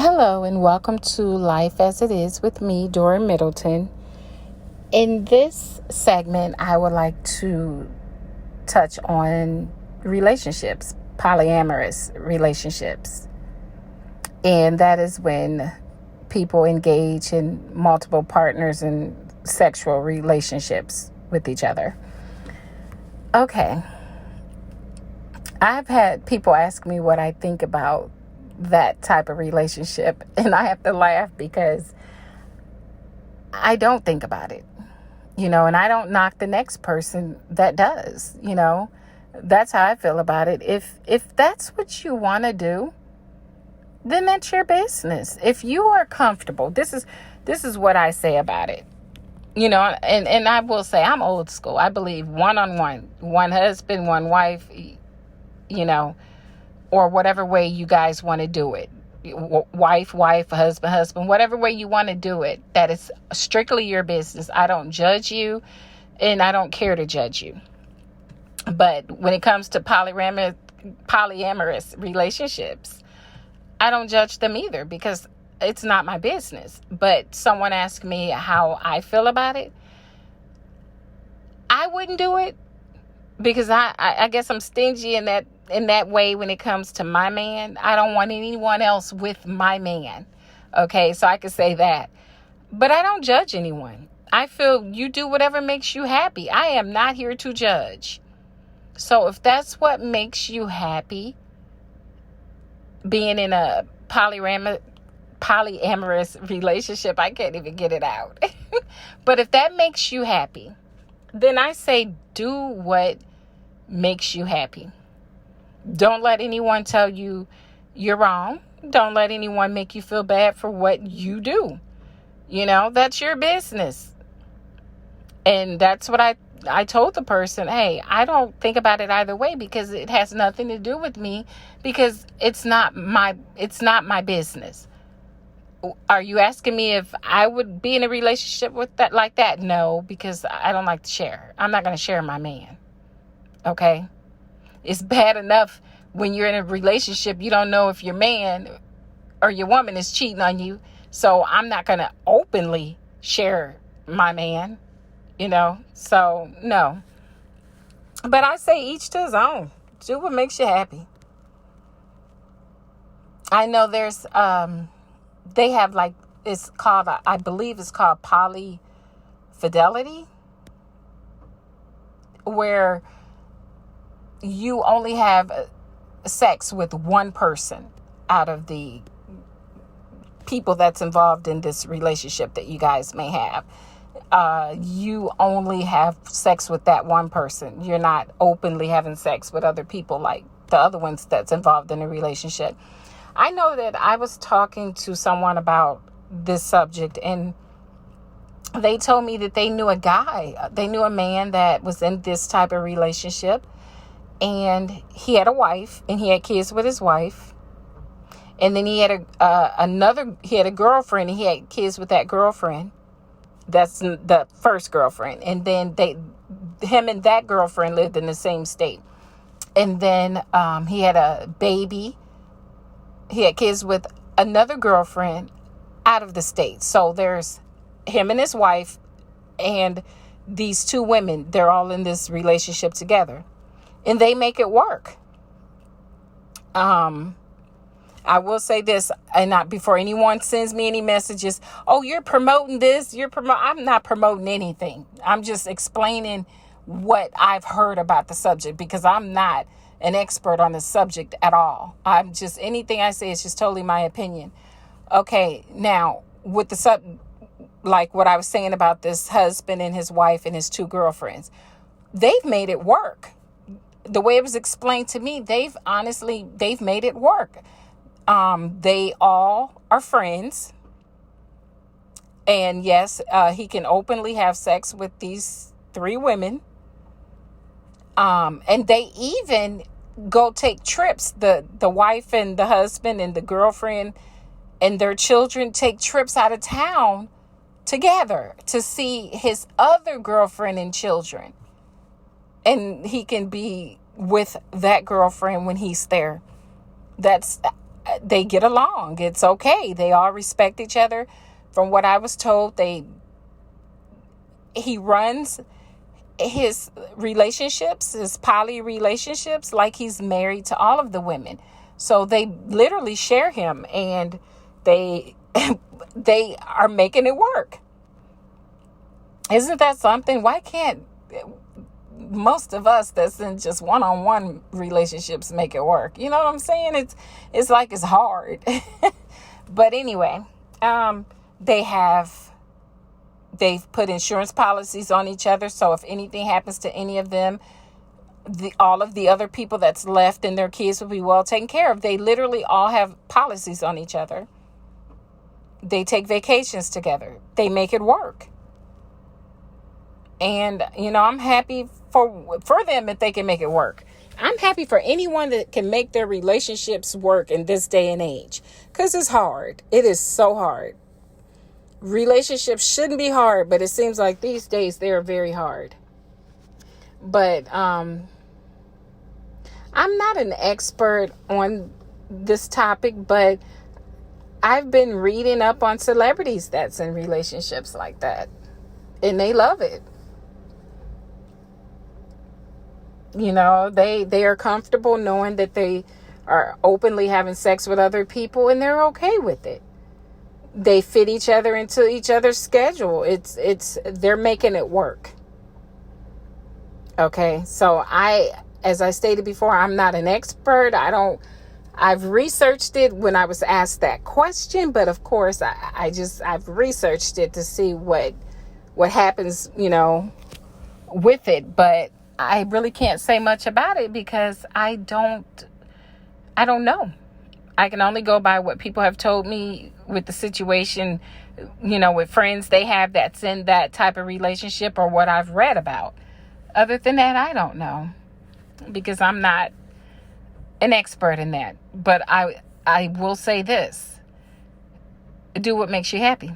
Hello and welcome to Life as It Is with me, Dora Middleton. In this segment, I would like to touch on relationships, polyamorous relationships. And that is when people engage in multiple partners and sexual relationships with each other. Okay. I've had people ask me what I think about that type of relationship, and I have to laugh because I don't think about it, and I don't knock the next person that does. That's how I feel about it. If that's what you want to do, then that's your business. If you are comfortable, this is what I say about it. And I will say I'm old school. I believe one-on-one, one husband, one wife, or whatever way you guys want to do it. Wife, husband, whatever way you want to do it. That is strictly your business. I don't judge you, and I don't care to judge you. But when it comes to polyamorous relationships, I don't judge them either because it's not my business. But someone asked me how I feel about it. I wouldn't do it because I guess I'm stingy in that way when it comes to my man. I don't want anyone else with my man. Okay, so I could say that. But I don't judge anyone. I feel you do whatever makes you happy. I am not here to judge. So if that's what makes you happy, being in a polyamorous relationship, I can't even get it out. But if that makes you happy, then I say do what makes you happy. Don't let anyone tell you you're wrong. Don't let anyone make you feel bad for what you do. That's your business. And that's what I told the person, hey, I don't think about it either way because it has nothing to do with me because it's not my business. Are you asking me if I would be in a relationship with that like that? No, because I don't like to share. I'm not going to share my man. Okay? It's bad enough when you're in a relationship, you don't know if your man or your woman is cheating on you. So I'm not going to openly share my man, So no. But I say each to his own. Do what makes you happy. I know there's, they have it's called, I believe it's called polyfidelity, where you only have sex with one person out of the people that's involved in this relationship that you guys may have. You only have sex with that one person. You're not openly having sex with other people like the other ones that's involved in a relationship. I know that I was talking to someone about this subject, and they told me that they knew a man that was in this type of relationship, and he had a wife, and he had kids with his wife, and then he had a girlfriend, and he had kids with that girlfriend. That's the first girlfriend, and then him and that girlfriend lived in the same state, and then he had a baby. He had kids with another girlfriend out of the state. So there's him and his wife and these two women. They're all in this relationship together. And they make it work. I will say this, and not before anyone sends me any messages. Oh, you're promoting this. I'm not promoting anything. I'm just explaining what I've heard about the subject because I'm not an expert on the subject at all. Anything I say is just totally my opinion. Okay, now with like what I was saying about this husband and his wife and his two girlfriends, they've made it work. The way it was explained to me, they've made it work. They all are friends. And yes, he can openly have sex with these three women. And they even go take trips. The wife and the husband and the girlfriend and their children take trips out of town together to see his other girlfriend and children. And he can be with that girlfriend when he's there. they get along. It's okay. They all respect each other. From what I was told, he runs his relationships, his poly relationships, like he's married to all of the women. So they literally share him, and they they are making it work. Isn't that something? Why can't most of us that's in just one-on-one relationships make it work? You know what I'm saying? It's like it's hard. But anyway, they've put insurance policies on each other. So if anything happens to any of them, all of the other people that's left and their kids will be well taken care of. They literally all have policies on each other. They take vacations together. They make it work. And, I'm happy for them if they can make it work. I'm happy for anyone that can make their relationships work in this day and age, because it's hard. It is so hard. Relationships shouldn't be hard, but it seems like these days they are very hard. But I'm not an expert on this topic, but I've been reading up on celebrities that's in relationships like that, and they love it. They are comfortable knowing that they are openly having sex with other people, and they're okay with it. They fit each other into each other's schedule. They're making it work. Okay. So as I stated before, I'm not an expert. I've researched it when I was asked that question, but of course I've researched it to see what happens, with it, but I really can't say much about it because I don't know. I can only go by what people have told me with the situation, with friends they have that's in that type of relationship, or what I've read about. Other than that, I don't know, because I'm not an expert in that. But I will say this: do what makes you happy.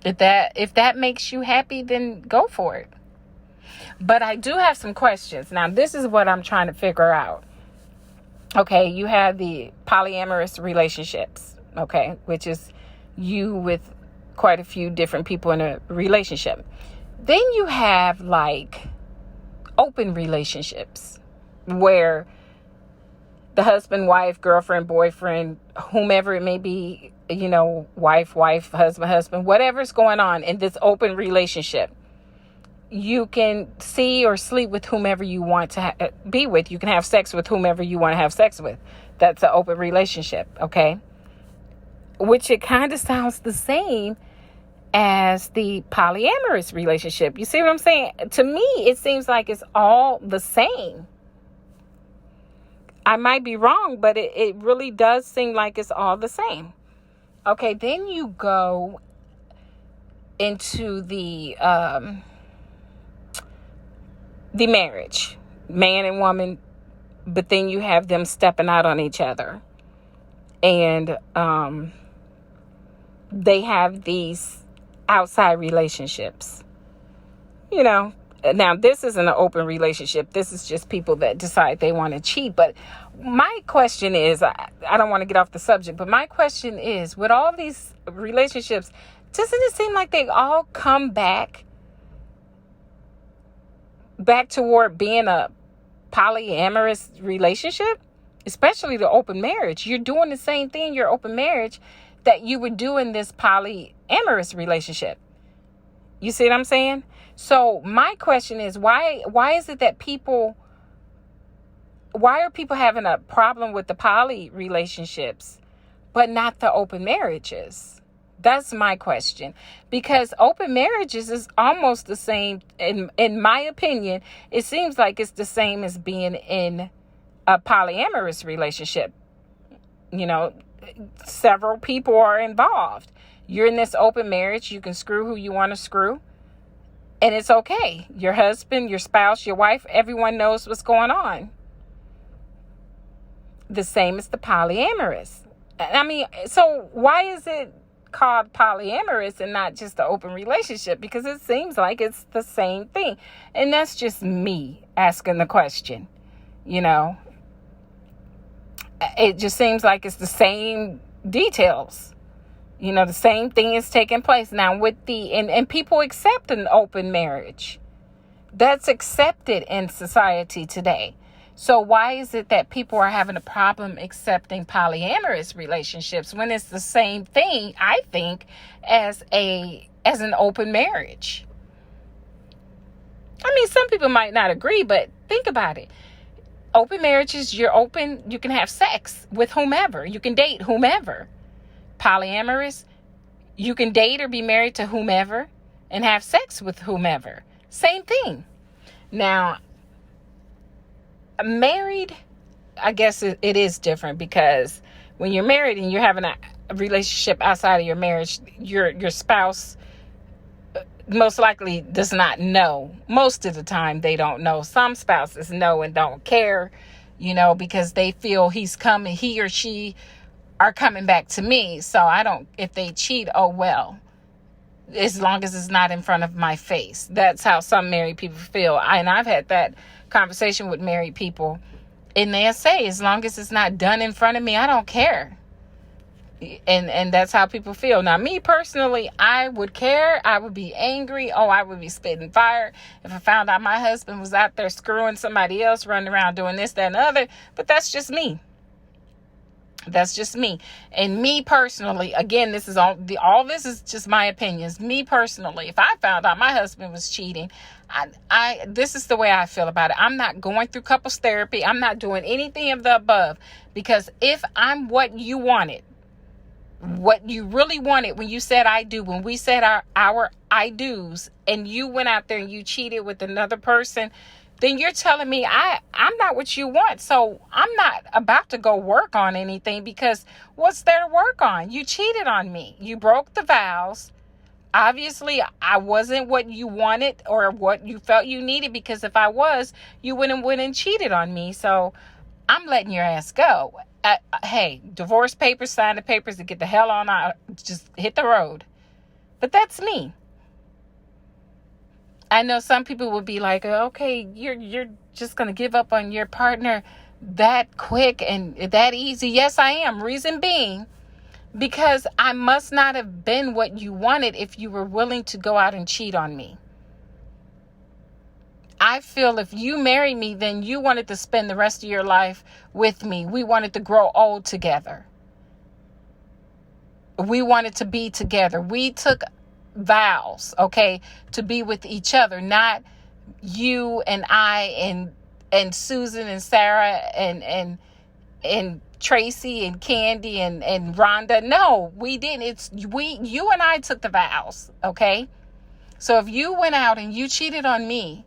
If that makes you happy, then go for it. But I do have some questions. Now, this is what I'm trying to figure out. Okay, you have the polyamorous relationships, okay, which is you with quite a few different people in a relationship. Then you have like open relationships where the husband, wife, girlfriend, boyfriend, whomever it may be, wife, husband, whatever's going on in this open relationship. You can see or sleep with whomever you want to be with. You can have sex with whomever you want to have sex with. That's an open relationship, okay? Which it kind of sounds the same as the polyamorous relationship. You see what I'm saying? To me, it seems like it's all the same. I might be wrong, but it really does seem like it's all the same. Okay, then you go into the marriage, man and woman, but then you have them stepping out on each other, and they have these outside relationships. Now this isn't an open relationship. This is just people that decide they want to cheat. But my question is, I don't want to get off the subject, but my question is, with all these relationships, doesn't it seem like they all come back toward being a polyamorous relationship, especially the open marriage? You're doing the same thing in your open marriage that you would do in this polyamorous relationship. You see what I'm saying? So my question is, why is it that why are people having a problem with the poly relationships, but not the open marriages? That's my question. Because open marriages is almost the same, in my opinion. It seems like it's the same as being in a polyamorous relationship. Several people are involved. You're in this open marriage. You can screw who you want to screw. And it's okay. Your husband, your spouse, your wife, everyone knows what's going on. The same as the polyamorous. I mean, so why is it called polyamorous and not just the open relationship? Because it seems like it's the same thing. And that's just me asking the question, It just seems like it's the same details. The same thing is taking place now with and people accept an open marriage. That's accepted in society today. So why is it that people are having a problem accepting polyamorous relationships when it's the same thing, I think, as an open marriage? I mean, some people might not agree, but think about it. Open marriages, you're open, you can have sex with whomever, you can date whomever. Polyamorous, you can date or be married to whomever and have sex with whomever. Same thing. Now, married, I guess it is different, because when you're married and you're having a relationship outside of your marriage, your spouse most likely does not know. Most of the time they don't know. Some spouses know and don't care, because they feel he or she are coming back to me. So if they cheat, oh well, as long as it's not in front of my face. That's how some married people feel. And I've had that conversation with married people, and they'll say, as long as it's not done in front of me, I don't care. And that's how people feel. Now, me personally, I would care. I would be angry. Oh, I would be spitting fire if I found out my husband was out there screwing somebody else, running around doing this, that, and the other. But that's just me. That's just me. And me personally, again, this is all this is just my opinions. Me personally, if I found out my husband was cheating, this is the way I feel about it. I'm not going through couples therapy. I'm not doing anything of the above, because if I'm what you wanted, what you really wanted when you said I do, when we said our I do's, and you went out there and you cheated with another person, then you're telling me I'm not what you want. So I'm not about to go work on anything, because what's there to work on? You cheated on me. You broke the vows. Obviously, I wasn't what you wanted or what you felt you needed, because if I was, you wouldn't went and cheated on me. So I'm letting your ass go. Hey, divorce papers, sign the papers, to get the hell on out. Just hit the road. But that's me. I know some people would be like, okay, you're just going to give up on your partner that quick and that easy. Yes, I am. Reason being, because I must not have been what you wanted if you were willing to go out and cheat on me. I feel if you married me, then you wanted to spend the rest of your life with me. We wanted to grow old together. We wanted to be together. We took vows, okay, to be with each other, not you and I and Susan and Sarah and Tracy and Candy and Rhonda. No, we didn't. You and I took the vows, okay? So if you went out and you cheated on me,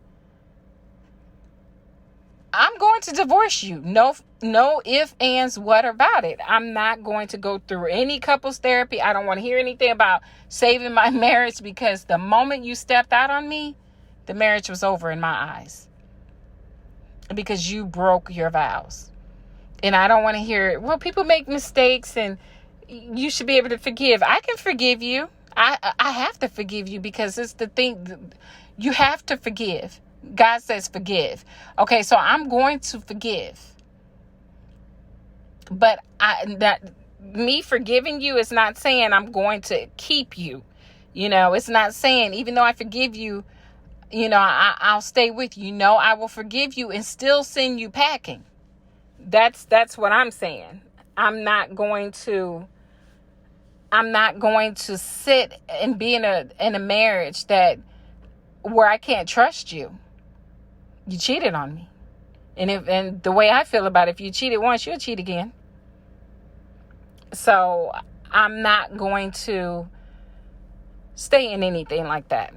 I'm going to divorce you. No ifs, ands, what about it? I'm not going to go through any couples therapy. I don't want to hear anything about saving my marriage, because the moment you stepped out on me, the marriage was over in my eyes, because you broke your vows. And I don't want to hear, well, people make mistakes and you should be able to forgive. I can forgive you. I have to forgive you, because it's the thing. You have to forgive. God says forgive. Okay, so I'm going to forgive. But me forgiving you is not saying I'm going to keep you. It's not saying, even though I forgive you, I'll stay with you. No, I will forgive you and still send you packing. That's what I'm saying. I'm not going to sit and be in a marriage where I can't trust you. You cheated on me. And the way I feel about it, if you cheated once, you'll cheat again. So I'm not going to stay in anything like that.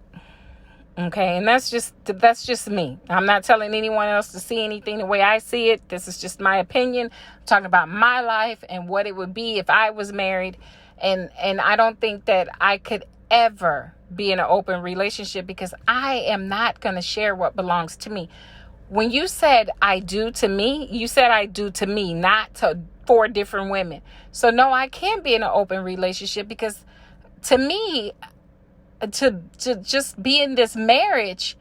Okay, and that's just me. I'm not telling anyone else to see anything the way I see it. This is just my opinion. I'm talking about my life and what it would be if I was married. And I don't think that I could ever be in an open relationship, because I am not going to share what belongs to me. When you said I do to me, you said I do to me, not to 4 different women. So no, I can't be in an open relationship, because to me, to just be in this marriage,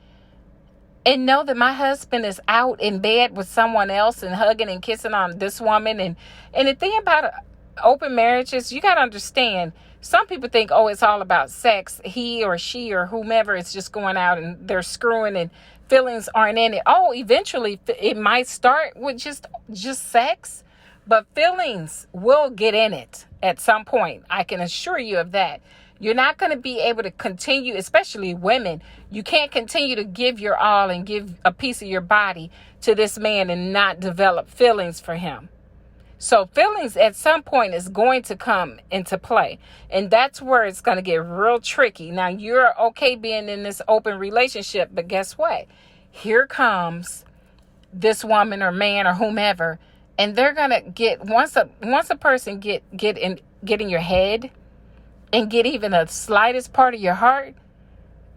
and know that my husband is out in bed with someone else and hugging and kissing on this woman. And the thing about open marriages, you got to understand, some people think, oh, it's all about sex. He or she or whomever is just going out and they're screwing and feelings aren't in it. Oh, eventually it might start with just sex, but feelings will get in it at some point. I can assure you of that. You're not going to be able to continue, especially women. You can't continue to give your all and give a piece of your body to this man and not develop feelings for him. So feelings at some point is going to come into play. And that's where it's going to get real tricky. Now, you're okay being in this open relationship, but guess what? Here comes this woman or man or whomever, and they're going to get, once a person get in your head and get even the slightest part of your heart,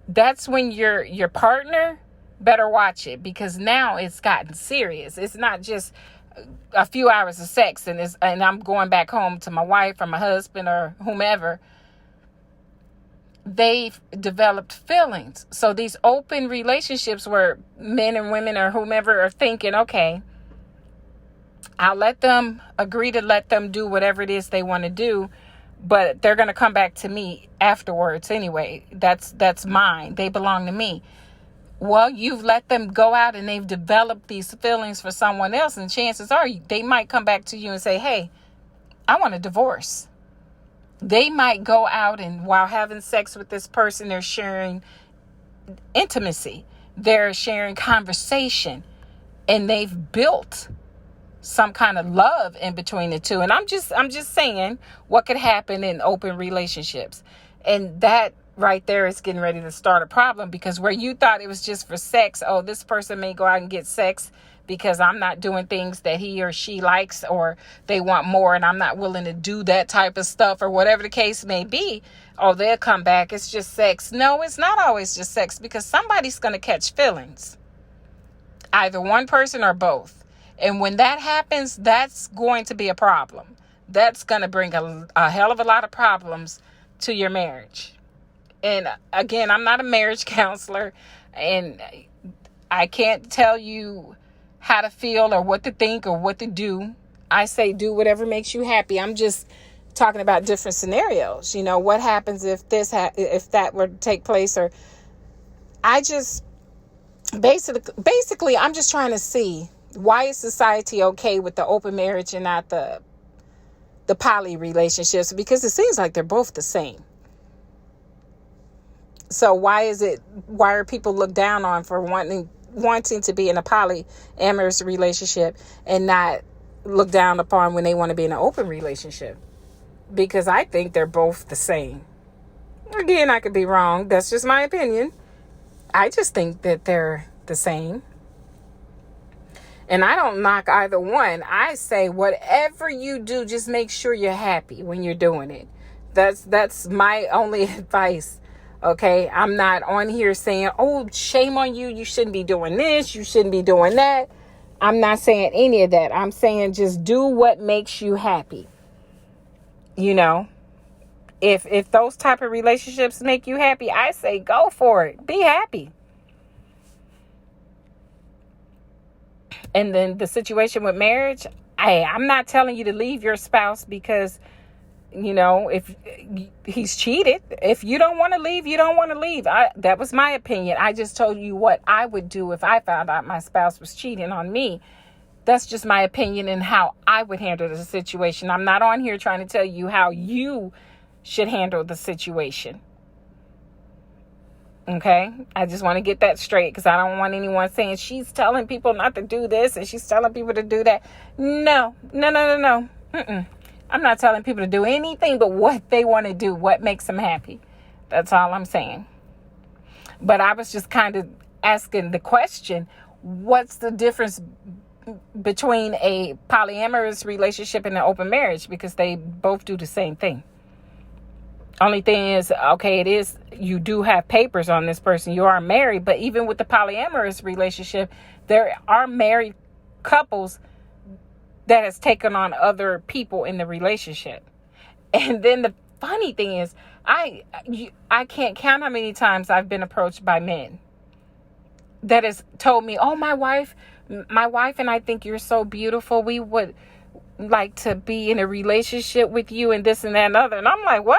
that's when your partner better watch it, because now it's gotten serious. It's not just a few hours of sex and I'm going back home to my wife or my husband or whomever. They've developed feelings. So these open relationships where men and women or whomever are thinking, okay, I'll let them agree to let them do whatever it is they want to do, but they're going to come back to me afterwards anyway. That's mine. They belong to me. Well, you've let them go out and they've developed these feelings for someone else. And chances are they might come back to you and say, hey, I want a divorce. They might go out and while having sex with this person, they're sharing intimacy. They're sharing conversation. And they've built some kind of love in between the two. And I'm just saying what could happen in open relationships. And that right there is getting ready to start a problem, because where you thought it was just for sex, oh, this person may go out and get sex because I'm not doing things that he or she likes, or they want more and I'm not willing to do that type of stuff, or whatever the case may be. Oh, they'll come back. It's just sex. No, it's not always just sex, because somebody's going to catch feelings. Either one person or both. And when that happens, that's going to be a problem. That's going to bring a hell of a lot of problems to your marriage. And again, I'm not a marriage counselor, and I can't tell you how to feel or what to think or what to do. I say do whatever makes you happy. I'm just talking about different scenarios. You know, what happens if if that were to take place? Or I just basically I'm just trying to see, why is society okay with the open marriage and not the poly relationships? Because it seems like they're both the same. So why are people looked down on for wanting to be in a polyamorous relationship and not looked down upon when they want to be in an open relationship? Because I think they're both the same. Again, I could be wrong. That's just my opinion. I just think that they're the same. And I don't knock either one. I say whatever you do, just make sure you're happy when you're doing it. That's my only advice. Okay, I'm not on here saying, oh, shame on you. You shouldn't be doing this. You shouldn't be doing that. I'm not saying any of that. I'm saying just do what makes you happy. You know, if those type of relationships make you happy, I say go for it. Be happy. And then the situation with marriage, I'm not telling you to leave your spouse because, you know, if he's cheated. If you don't want to leave, you don't want to leave. That was my opinion. I just told you what I would do if I found out my spouse was cheating on me. That's just my opinion and how I would handle the situation. I'm not on here trying to tell you how you should handle the situation. Okay? I just want to get that straight, because I don't want anyone saying she's telling people not to do this and she's telling people to do that. No. Mm-mm. I'm not telling people to do anything but what they want to do, what makes them happy. That's all I'm saying. But I was just kind of asking the question, what's the difference between a polyamorous relationship and an open marriage? Because they both do the same thing. Only thing is, okay, it is, you do have papers on this person. You are married, but even with the polyamorous relationship, there are married couples that has taken on other people in the relationship. And then the funny thing is, I can't count how many times I've been approached by men that has told me, oh, my wife and I think you're so beautiful. We would like to be in a relationship with you and this and that and other. And I'm like, what?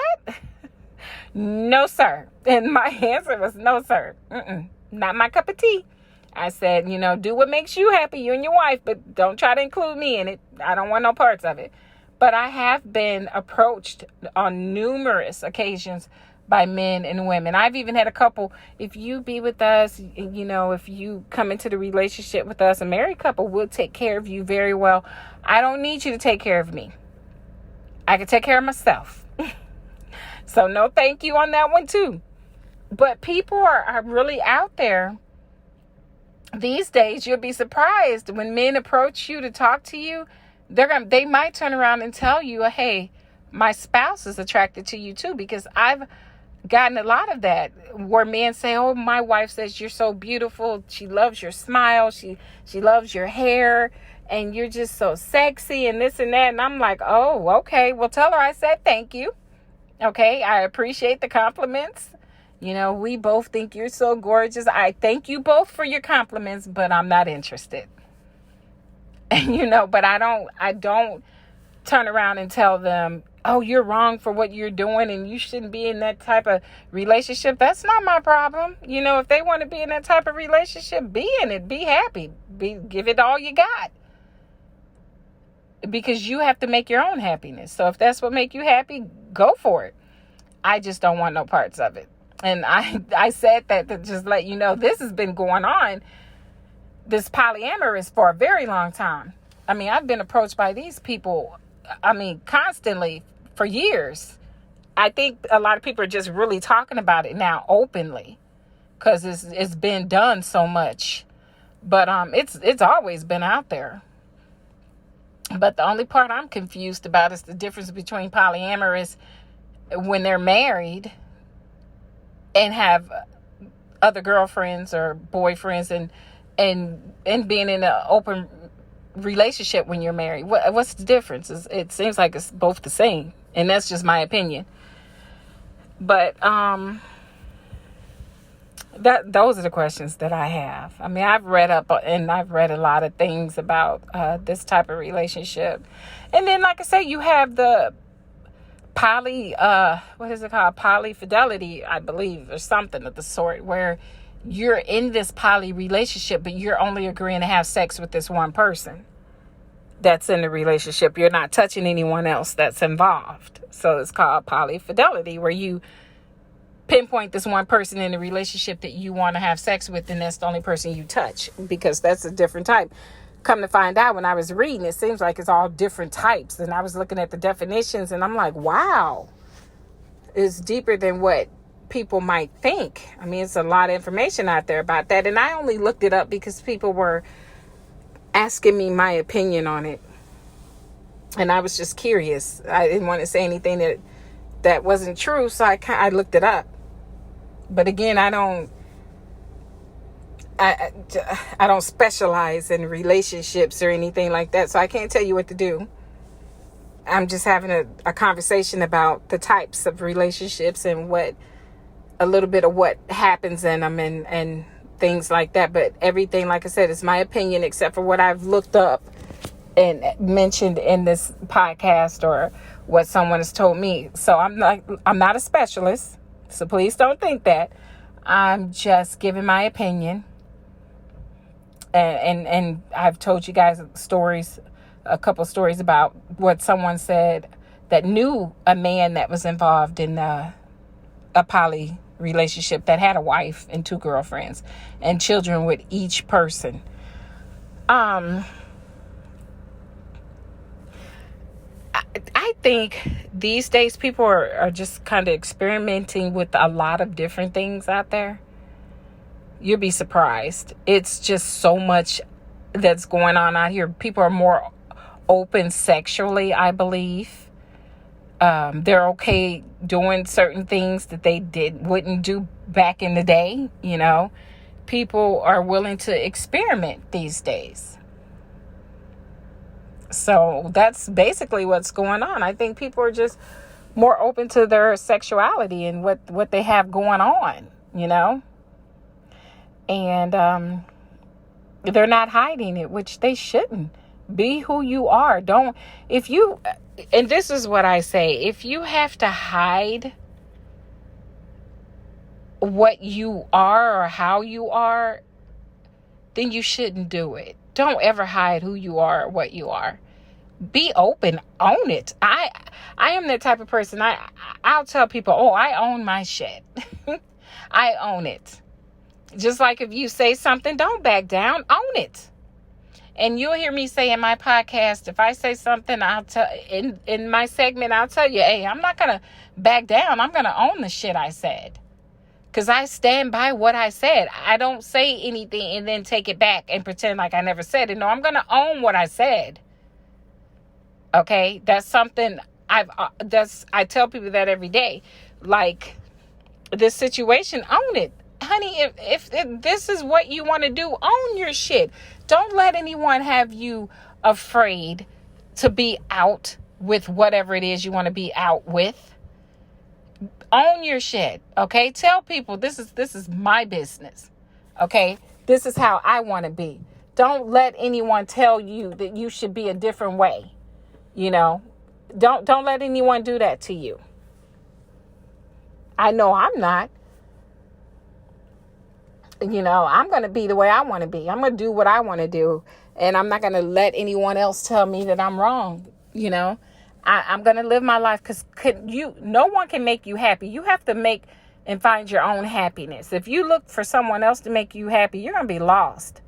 No, sir. And my answer was no, sir. Not my cup of tea. I said, do what makes you happy, you and your wife, but don't try to include me in it. I don't want no parts of it. But I have been approached on numerous occasions by men and women. I've even had a couple, if you be with us, if you come into the relationship with us, a married couple will take care of you very well. I don't need you to take care of me. I can take care of myself. So no thank you on that one too. But people are really out there these days. You'll be surprised when men approach you to talk to you. They might turn around and tell you, hey, my spouse is attracted to you too, because I've gotten a lot of that where men say, oh, my wife says you're so beautiful. She loves your smile. She loves your hair, and you're just so sexy and this and that. And I'm like, oh, okay. Well, tell her I said thank you. Okay. I appreciate the compliments. We both think you're so gorgeous. I thank you both for your compliments, but I'm not interested. And, but I don't turn around and tell them, oh, you're wrong for what you're doing and you shouldn't be in that type of relationship. That's not my problem. If they want to be in that type of relationship, be in it. Be happy. Give it all you got. Because you have to make your own happiness. So if that's what make you happy, go for it. I just don't want no parts of it. And I said that to just let you know, this has been going on, this polyamorous, for a very long time. I've been approached by these people, constantly for years. I think a lot of people are just really talking about it now openly because it's been done so much. But it's always been out there. But the only part I'm confused about is the difference between polyamorous when they're married and have other girlfriends or boyfriends and being in an open relationship when you're married. What's the difference? It seems like it's both the same, and that's just my opinion. But those are the questions that I have. I've read up and I've read a lot of things about this type of relationship, and then like I say, you have the what is it called? Polyfidelity, I believe, or something of the sort, where you're in this poly relationship, but you're only agreeing to have sex with this one person that's in the relationship. You're not touching anyone else that's involved. So it's called polyfidelity, where you pinpoint this one person in the relationship that you want to have sex with, and that's the only person you touch, because that's a different type. Come to find out, when I was reading, it seems like it's all different types. And I was looking at the definitions and I'm like, wow, it's deeper than what people might think. It's a lot of information out there about that. And I only looked it up because people were asking me my opinion on it. And I was just curious. I didn't want to say anything that wasn't true. So I looked it up. But again, I don't specialize in relationships or anything like that. So I can't tell you what to do. I'm just having a conversation about the types of relationships and a little bit of what happens in them and things like that. But everything, like I said, is my opinion, except for what I've looked up and mentioned in this podcast or what someone has told me. So I'm not a specialist. So please don't think that. I'm just giving my opinion. And I've told you guys a couple stories about what someone said that knew a man that was involved in a poly relationship that had a wife and 2 girlfriends and children with each person. I think these days people are just kind of experimenting with a lot of different things out there. You'll be surprised. It's just so much that's going on out here. People are more open sexually, I believe. They're okay doing certain things that they wouldn't do back in the day. People are willing to experiment these days. So that's basically what's going on. I think people are just more open to their sexuality and what they have going on, And they're not hiding it, which they shouldn't. Be who you are. And this is what I say, if you have to hide what you are or how you are, then you shouldn't do it. Don't ever hide who you are or what you are. Be open, own it. I am the type of person, I'll tell people, oh, I own my shit. I own it. Just like if you say something, don't back down, own it. And you'll hear me say in my podcast, if I say something, I'll tell in my segment, I'll tell you, hey, I'm not gonna back down. I'm gonna own the shit I said. Because I stand by what I said. I don't say anything and then take it back and pretend like I never said it. No, I'm going to own what I said. Okay? That's something I tell people that every day. Like, this situation, own it. Honey, if this is what you want to do, own your shit. Don't let anyone have you afraid to be out with whatever it is you want to be out with. Own your shit, okay? Tell people this is my business, okay? This is how I want to be. Don't let anyone tell you that you should be a different way, you know? Don't let anyone do that to you. I know I'm not. You know, I'm going to be the way I want to be. I'm going to do what I want to do, and I'm not going to let anyone else tell me that I'm wrong, you know? I'm going to live my life because no one can make you happy. You have to make and find your own happiness. If you look for someone else to make you happy, you're going to be lost.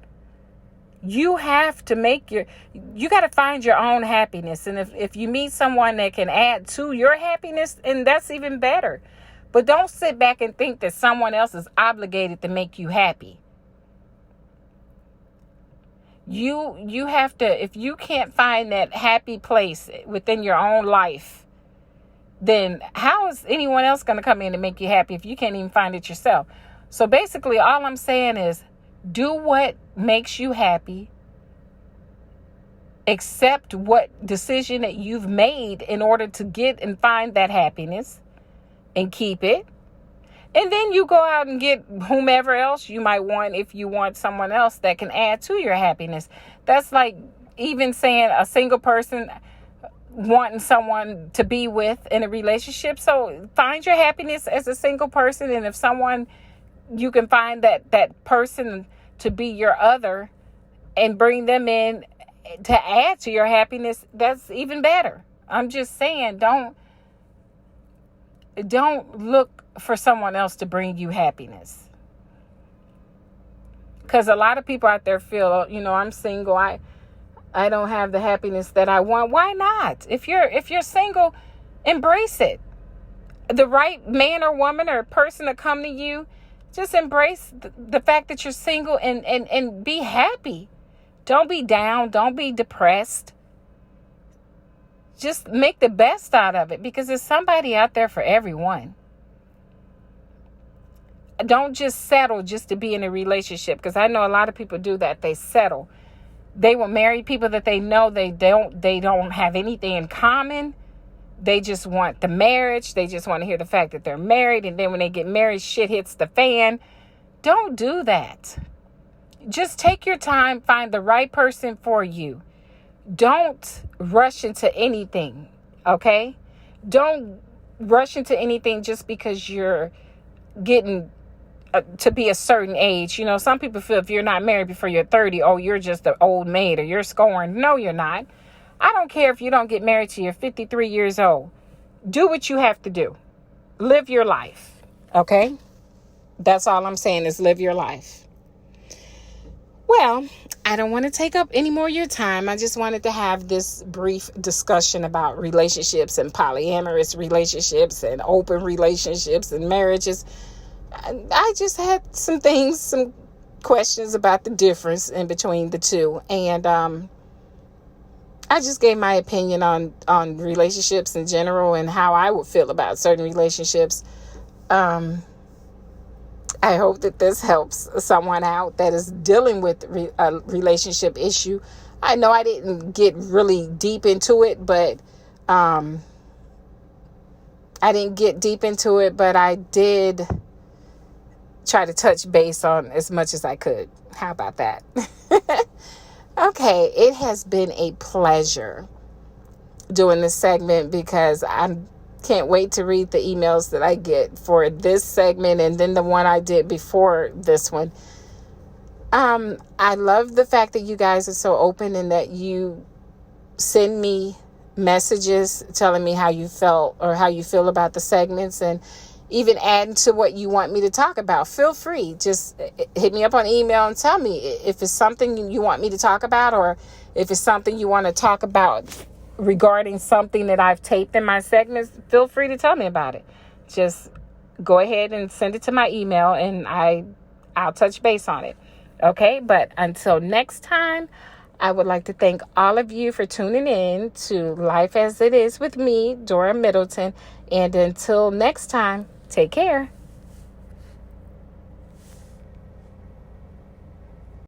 You have to you got to find your own happiness. And if you meet someone that can add to your happiness, and that's even better. But don't sit back and think that someone else is obligated to make you happy. You have to, if you can't find that happy place within your own life, then how is anyone else going to come in and make you happy if you can't even find it yourself? So basically, all I'm saying is do what makes you happy. Accept what decision that you've made in order to get and find that happiness and keep it. And then you go out and get whomever else you might want if you want someone else that can add to your happiness. That's like even saying a single person wanting someone to be with in a relationship. So find your happiness as a single person. And if you can find that person to be your other and bring them in to add to your happiness, that's even better. I'm just saying, don't look for someone else to bring you happiness. Because a lot of people out there feel, I'm single. I don't have the happiness that I want. Why not? If you're single, embrace it. The right man or woman or person to come to you, just embrace the fact that you're single and be happy. Don't be down. Don't be depressed. Just make the best out of it because there's somebody out there for everyone. Don't just settle just to be in a relationship, because I know a lot of people do that. They settle. They will marry people that they know they don't have anything in common. They just want the marriage. They just want to hear the fact that they're married. And then when they get married, shit hits the fan. Don't do that. Just take your time. Find the right person for you. Don't rush into anything. Okay? Don't rush into anything just because you're getting to be a certain age. Some people feel if you're not married before you're 30, oh, you're just an old maid or you're scorned. No, you're not. I don't care if you don't get married till you're 53 years old. Do what you have to do. Live your life. Okay? That's all I'm saying is live your life. Well, I don't want to take up any more of your time. I just wanted to have this brief discussion about relationships and polyamorous relationships and open relationships and marriages. I just had some questions about the difference in between the two. And I just gave my opinion on relationships in general and how I would feel about certain relationships. I hope that this helps someone out that is dealing with a relationship issue. I know I didn't get really deep into it, but I did try to touch base on as much as I could. How about that? Okay, it has been a pleasure doing this segment because I can't wait to read the emails that I get for this segment and then the one I did before this one. I love the fact that you guys are so open and that you send me messages telling me how you felt or how you feel about the segments, and even adding to what you want me to talk about. Feel free. Just hit me up on email and tell me if it's something you want me to talk about, or if it's something you want to talk about regarding something that I've taped in my segments. Feel free to tell me about it. Just go ahead and send it to my email and I'll touch base on it. Okay, but until next time, I would like to thank all of you for tuning in to Life as It Is with me, Dora Middleton. And until next time, take care.